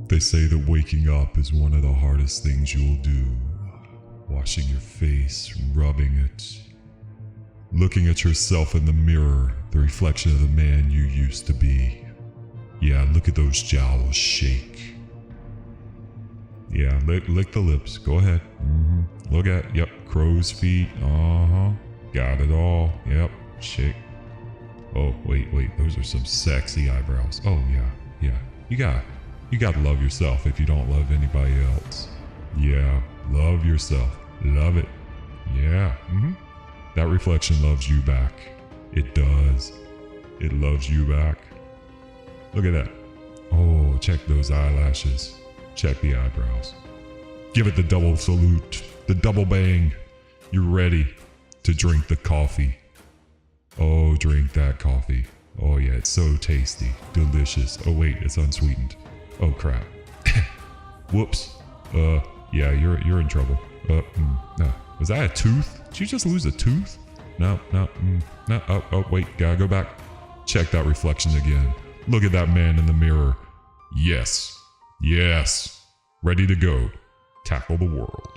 They say that waking up is one of the hardest things you'll do. Washing your face, rubbing it. Looking at yourself in the mirror, the reflection of the man you used to be. Yeah, look at those jowls shake. Yeah, lick the lips. Go ahead. Look at, yep, crow's feet. Got it all. Yep, shake. Oh, wait, those are some sexy eyebrows. Oh, yeah. You gotta love yourself if you don't love anybody else. Yeah, love yourself. Love it. Yeah, That reflection loves you back. It does. It loves you back. Look at that. Oh, check those eyelashes. Check the eyebrows. Give it the double salute. The double bang. You're ready to drink the coffee. Oh, drink that coffee. Oh yeah, it's so tasty. Delicious. Oh wait, it's unsweetened. Oh crap. Whoops. Yeah, you're in trouble. No. Was that a tooth? Did you just lose a tooth? No. Oh, wait, gotta go back. Check that reflection again. Look at that man in the mirror. Yes. Ready to go. Tackle the world.